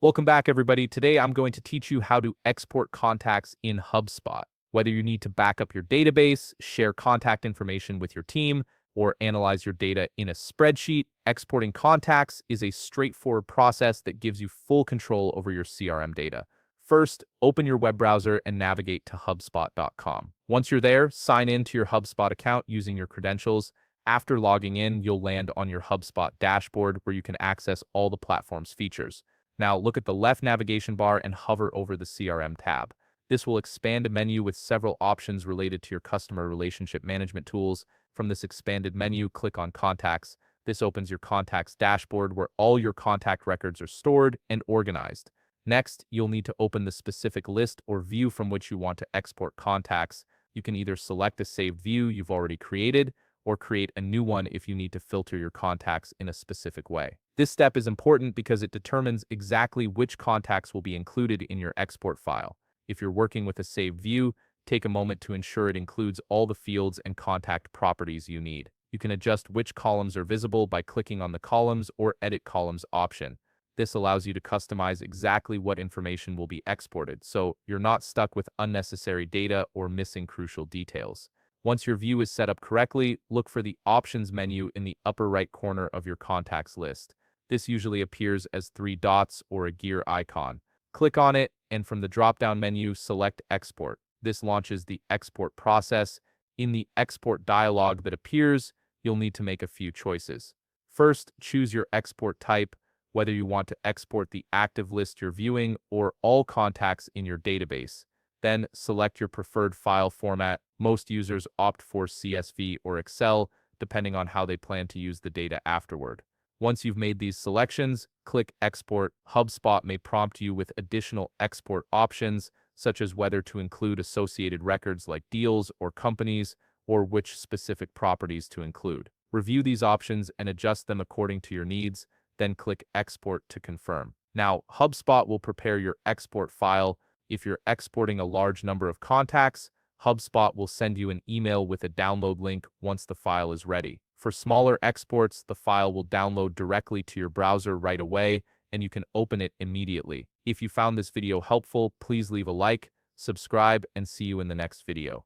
Welcome back, everybody. Today, I'm going to teach you how to export contacts in HubSpot. Whether you need to back up your database, share contact information with your team, or analyze your data in a spreadsheet, exporting contacts is a straightforward process that gives you full control over your CRM data. First, open your web browser and navigate to hubspot.com. Once you're there, sign in to your HubSpot account using your credentials. After logging in, you'll land on your HubSpot dashboard where you can access all the platform's features. Now look at the left navigation bar and hover over the CRM tab. This will expand a menu with several options related to your customer relationship management tools. From this expanded menu, click on Contacts. This opens your Contacts dashboard where all your contact records are stored and organized. Next, you'll need to open the specific list or view from which you want to export contacts. You can either select a saved view you've already created or create a new one if you need to filter your contacts in a specific way. This step is important because it determines exactly which contacts will be included in your export file. If you're working with a saved view, take a moment to ensure it includes all the fields and contact properties you need. You can adjust which columns are visible by clicking on the Columns or Edit Columns option. This allows you to customize exactly what information will be exported, so you're not stuck with unnecessary data or missing crucial details. Once your view is set up correctly, look for the Options menu in the upper right corner of your contacts list. This usually appears as 3 dots or a gear icon. Click on it, and from the drop-down menu, select Export. This launches the export process. In the export dialog that appears, you'll need to make a few choices. First, choose your export type, whether you want to export the active list you're viewing or all contacts in your database. Then select your preferred file format. Most users opt for CSV or Excel, depending on how they plan to use the data afterward. Once you've made these selections, click Export. HubSpot may prompt you with additional export options, such as whether to include associated records like deals or companies, or which specific properties to include. Review these options and adjust them according to your needs, then click Export to confirm. Now, HubSpot will prepare your export file. If you're exporting a large number of contacts, HubSpot will send you an email with a download link once the file is ready. For smaller exports, the file will download directly to your browser right away, and you can open it immediately. If you found this video helpful, please leave a like, subscribe, and see you in the next video.